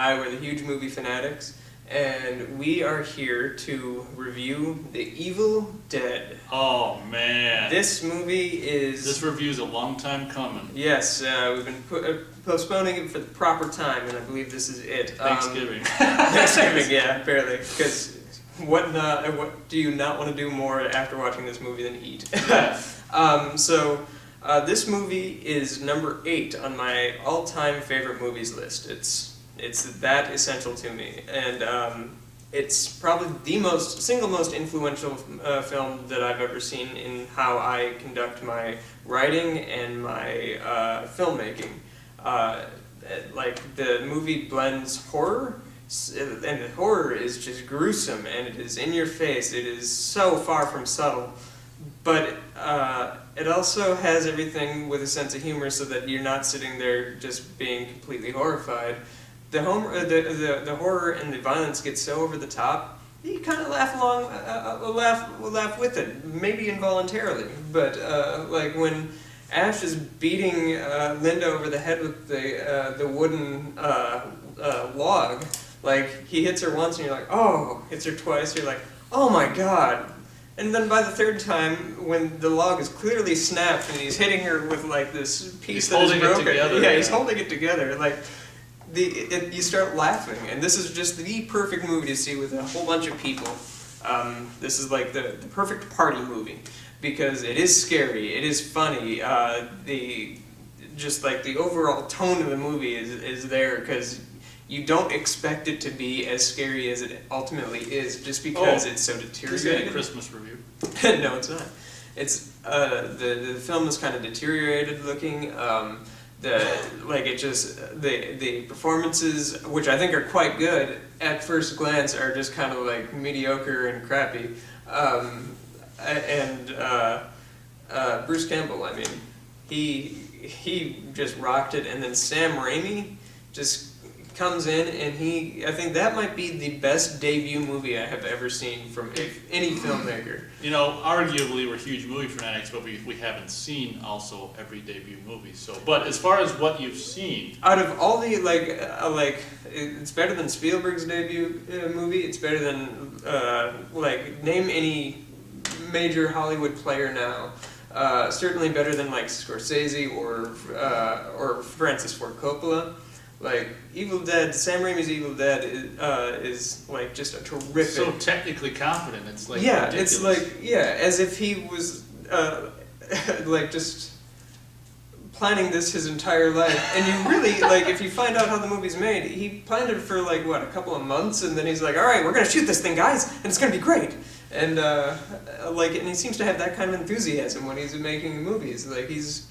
We're the Huge Movie Fanatics, and we are here to review The Evil Dead. Oh man, This movie is... this review's a long time coming. Yes, we've been postponing it for the proper time, and I believe this is it. Thanksgiving. Thanksgiving, yeah, barely. Because what do you not want to do more after watching this movie than eat? This movie is number 8 on my all-time favorite movies list. It's that essential to me, and it's probably the single most influential film that I've ever seen in how I conduct my writing and my filmmaking. Like, the movie blends horror, and the horror is just gruesome, and it is in your face. It is so far from subtle, but it also has everything with a sense of humor, so that you're not sitting there just being completely horrified. The horror and the violence get so over the top, you kind of laugh along, laugh with it, maybe involuntarily. But like when Ash is beating Linda over the head with the wooden log, like he hits her once and you're like, oh, hits her twice, you're like, oh my god. And then by the third time, when the log is clearly snapped and he's hitting her with like this piece that is broken, he's holding it together, like. You start laughing, and this is just the perfect movie to see with a whole bunch of people. This is like the perfect party movie, because it is scary, it is funny, the overall tone of the movie is there, because you don't expect it to be as scary as it ultimately is, just because it's so deteriorated. This is a Christmas review. No, it's not. It's the film is kind of deteriorated looking. The performances, which I think are quite good at first glance, are just kind of like mediocre and crappy. Bruce Campbell, I mean, he just rocked it, and then Sam Raimi just comes in, and I think that might be the best debut movie I have ever seen from any filmmaker. You know, arguably we're huge movie fanatics, but we haven't seen also every debut movie. So, but as far as what you've seen, out of all the it's better than Spielberg's debut movie. It's better than name any major Hollywood player now. Certainly better than like Scorsese or Francis Ford Coppola. Like, Evil Dead, Sam Raimi's Evil Dead is like just a terrific... So technically competent, it's like ridiculous. It's like, as if he was like just planning this his entire life. And you really, like, if you find out how the movie's made, he planned it for like, what, a couple of months, and then he's like, alright, we're gonna shoot this thing, guys, and it's gonna be great. And and he seems to have that kind of enthusiasm when he's making movies. Like, he's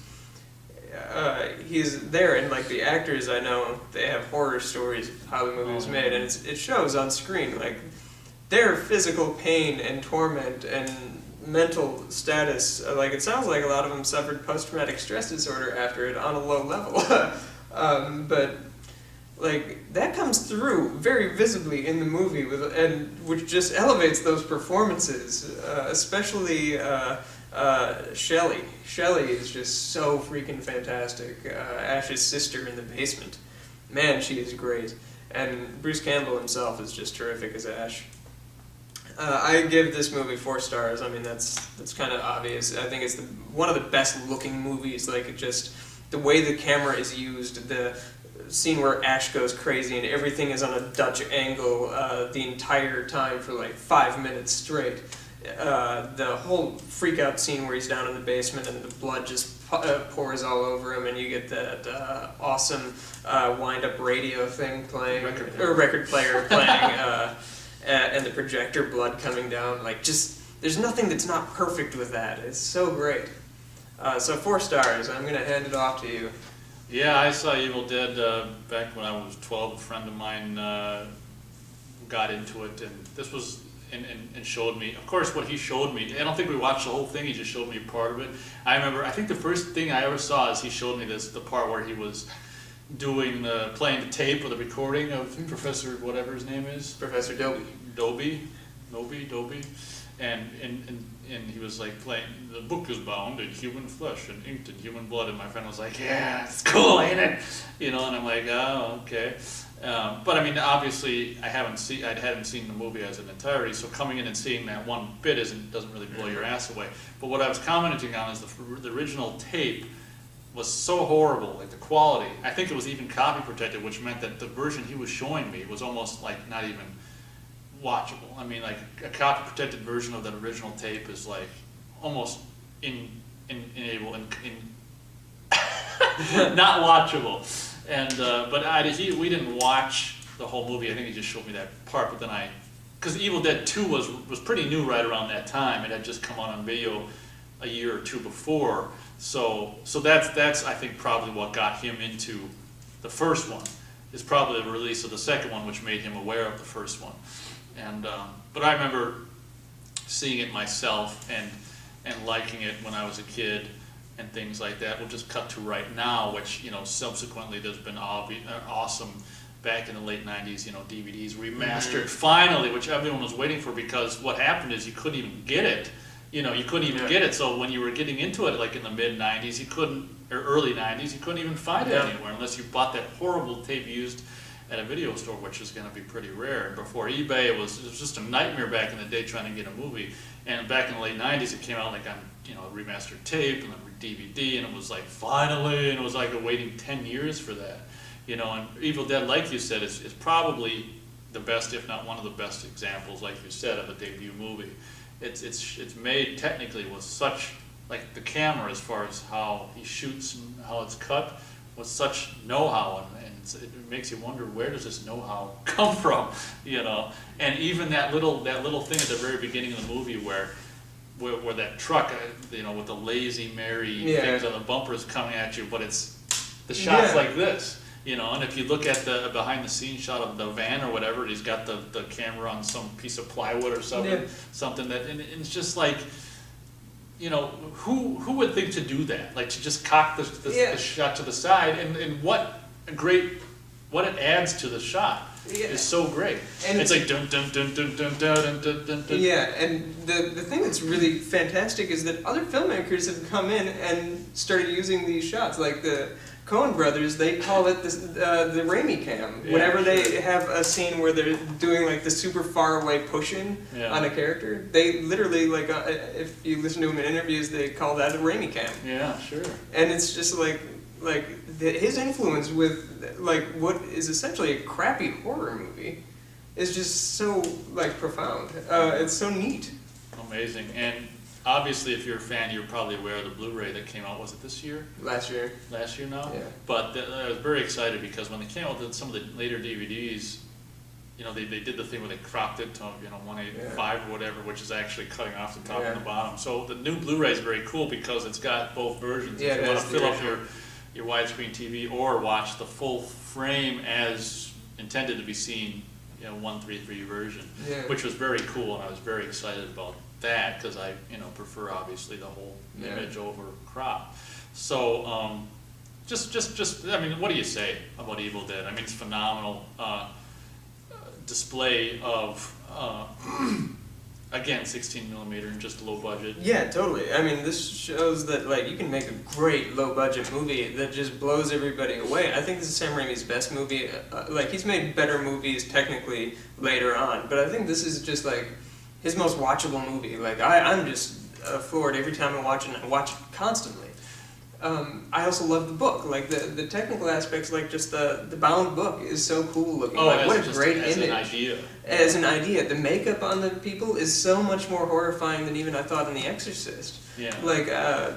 there, and like the actors I know, they have horror stories of how the movie was made, and it shows on screen. Like, their physical pain and torment and mental status, like, it sounds like a lot of them suffered post-traumatic stress disorder after it on a low level. But like, that comes through very visibly in the movie, which just elevates those performances, especially Shelley. Shelley is just so freaking fantastic. Ash's sister in the basement. Man, she is great. And Bruce Campbell himself is just terrific as Ash. I give this movie 4 stars. I mean, that's kind of obvious. I think it's one of the best looking movies. Like, just the way the camera is used, the scene where Ash goes crazy and everything is on a Dutch angle the entire time for like 5 minutes straight. The whole freak out scene where he's down in the basement and the blood just pours all over him, and you get that awesome wind up radio thing playing, record player playing, and the projector blood coming down. Like, just, there's nothing that's not perfect with that. It's so great. So 4 stars. I'm gonna hand it off to you. Yeah, I saw Evil Dead back when I was 12. A friend of mine got into it, and this was. And showed me, of course, what he showed me. I don't think we watched the whole thing. He just showed me part of it. I remember, I think the first thing I ever saw is he showed me the part where he was playing the tape or the recording of Professor whatever his name is. Professor Dobie. Dobie. And he was like playing, the book is bound in human flesh and inked in human blood. And my friend was like, yeah, it's cool, ain't it? You know, and I'm like, oh, okay. But I mean, obviously, I hadn't seen the movie as an entirety, so coming in and seeing that one bit doesn't really blow your ass away. But what I was commenting on is the original tape was so horrible, like the quality. I think it was even copy protected, which meant that the version he was showing me was almost like not even watchable. I mean, like a copy protected version of that original tape is like almost not watchable. And we didn't watch the whole movie. I think he just showed me that part. But then because Evil Dead 2 was pretty new right around that time. It had just come out on video a year or two before. So that's I think probably what got him into the first one. Is probably the release of the second one, which made him aware of the first one. And but I remember seeing it myself and liking it when I was a kid. And things like that. We'll just cut to right now, which, subsequently there's been awesome back in the late 90s, DVDs remastered finally, which everyone was waiting for, because what happened is you couldn't even get it. You couldn't even get it. So when you were getting into it, like in the mid 90s, or early 90s, you couldn't even find it anywhere unless you bought that horrible tape used at a video store, which is going to be pretty rare. And before eBay, it was just a nightmare back in the day trying to get a movie. And back in the late 90s, it came out like on remastered tape and then DVD, and it was like finally, and it was like waiting 10 years for that. And Evil Dead, like you said, is probably the best, if not one of the best examples, like you said, of a debut movie. It's made technically with such, like the camera, as far as how he shoots and how it's cut, with such know-how, and it makes you wonder, where does this know-how come from? And even that little thing at the very beginning of the movie where that truck, with the lazy Mary things on the bumper is coming at you, but it's the shot's like this, and if you look at the behind the scenes shot of the van or whatever, he's got the camera on some piece of plywood or something that, and it's just like, who would think to do that? Like to just cock the shot to the side, and what it adds to the shot. Is so great. And it's like dun dun dun dun dun dun dun dun dun. Yeah, and the thing that's really fantastic is that other filmmakers have come in and started using these shots. Like the Coen brothers, they call it the Raimi cam. Whenever they have a scene where they're doing like the super far away push-in on a character, they literally, like, if you listen to them in interviews, they call that a Raimi cam. Yeah, sure. And it's just like his influence with like what is essentially a crappy horror movie is just so like profound. It's so neat. Amazing. And obviously, if you're a fan, you're probably aware of the Blu-ray that came out. Was it this year? Last year. Last year now? Yeah. But I was very excited because when they came out with some of the later DVDs, they did the thing where they cropped it to 185 or whatever, which is actually cutting off the top and the bottom. So the new Blu-ray is very cool because it's got both versions. Yeah, if you want to fill up your widescreen TV or watch the full frame as intended to be seen, 133 version, which was very cool, and I was very excited about that because I prefer obviously the whole image over crop. So just I mean, what do you say about Evil Dead? I mean, it's phenomenal display of again 16mm and just low budget. Yeah, totally. I mean, this shows that like you can make a great low budget movie that just blows everybody away. I think this is Sam Raimi's best movie. Like he's made better movies technically later on, but I think this is just like his most watchable movie. Like I'm just floored every time I watch it, and I watch it constantly. I also love the book. Like the technical aspects, like just the bound book is so cool looking. Oh, like, what a great as image. An idea. As an idea. The makeup on the people is so much more horrifying than even I thought in The Exorcist. Yeah. Like I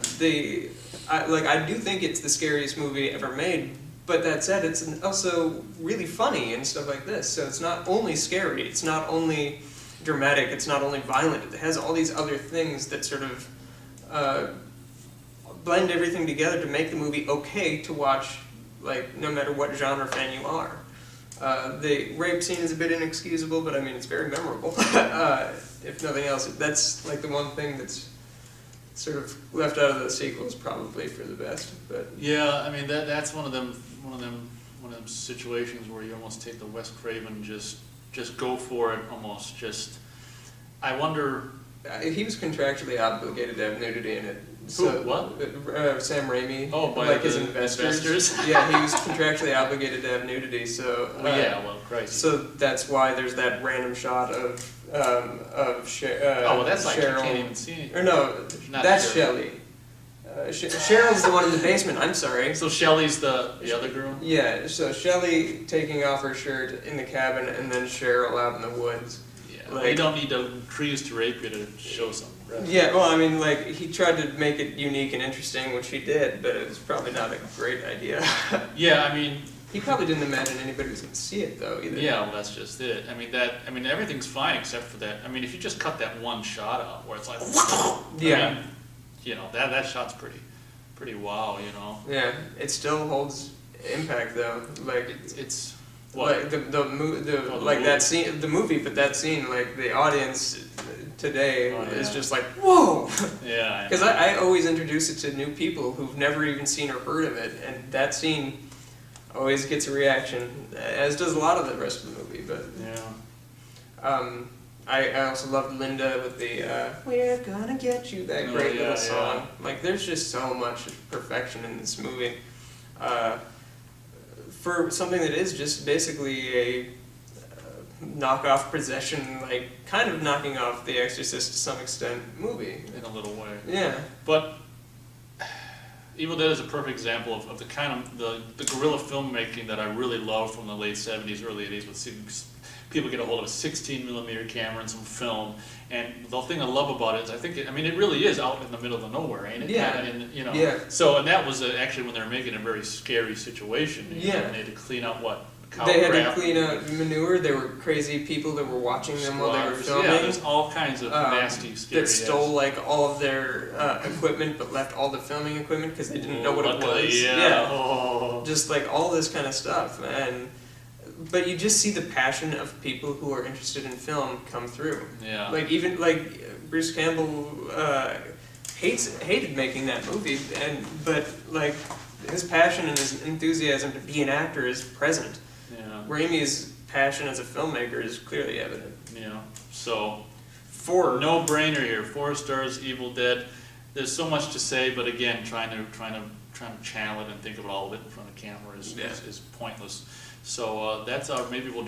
do think it's the scariest movie ever made. But that said, it's also really funny and stuff like this. So it's not only scary, it's not only dramatic, it's not only violent. It has all these other things that sort of blend everything together to make the movie okay to watch, like, no matter what genre fan you are. The rape scene is a bit inexcusable, but I mean, it's very memorable. If nothing else, that's like the one thing that's sort of left out of the sequels probably for the best. But yeah, I mean that's one of them situations where you almost take the Wes Craven just go for it almost. Just I wonder. He was contractually obligated to have nudity in it. What? Sam Raimi. Oh, by like his the investors? Yeah, he was contractually obligated to have nudity, so. Well, yeah, well, crazy. So that's why there's that random shot of Oh, well, that's like you Cheryl. can't even see anything. Or no, Not that's Cheryl. Shelley. Cheryl's the one in the basement. I'm sorry. So Shelley's the other girl? Yeah, so Shelley taking off her shirt in the cabin, and then Cheryl out in the woods. Yeah. Like- You don't need to trees to rape you to show something. Right? Yeah, well, I mean, like, he tried to make it unique and interesting, which he did, but it was probably not a great idea. Yeah, I mean, He probably didn't imagine anybody was going to see it, though, either. yeah, well, that's just it. I mean, everything's fine except for that. I mean, if you just cut that one shot out where it's like, Yeah. I mean, you know, that shot's pretty wow, you know. Yeah, it still holds impact, though. Like, It's what? like the the that scene, the movie, but that scene, like, the audience today Oh, is yeah. just like, whoa! Yeah. Because I always introduce it to new people who've never even seen or heard of it, and that scene always gets a reaction, as does a lot of the rest of the movie. But Yeah. I also loved Linda with the "We're Gonna Get You," that Oh, great yeah, little song. Like, there's just so much perfection in this movie. For something that is just basically a knockoff possession, like kind of knocking off The Exorcist to some extent movie. In a little way. Yeah. But Evil Dead is a perfect example of the kind of the guerrilla filmmaking that I really love from the late 70s, early 80s, with seeing people get a hold of a 16mm camera and some film. And the thing I love about it is I think it really is out in the middle of nowhere, ain't it? Yeah. And, you know. Yeah. So, and that was actually when they were making a very scary situation. You know, Yeah. and they had to clean out what? Cow They had crap. to clean out manure. There were crazy people that were watching them while they were Squatters. filming. Yeah, there's all kinds of nasty, scary. That stole like all of their equipment, but left all the filming equipment because they didn't know what it Luckily, was. Yeah. Oh. Just like all this kind of stuff, but you just see the passion of people who are interested in film come through. Yeah. Like even like Bruce Campbell hated making that movie, but like his passion and his enthusiasm to be an actor is present. Yeah. Raimi's passion as a filmmaker is clearly evident. Yeah. So. For No brainer here. 4 stars. Evil Dead. There's so much to say, but again, trying to channel it and think about all of it in front of camera is pointless. So that's our. Maybe we'll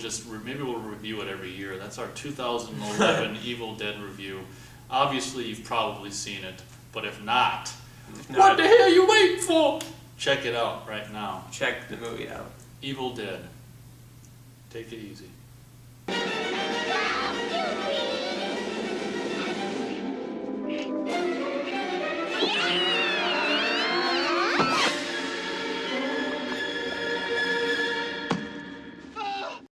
review it every year. That's our 2011 Evil Dead review. Obviously, you've probably seen it, but if not, what the hell are you waiting for? Check it out right now. check the movie out. Evil Dead. Take it easy. Wow, you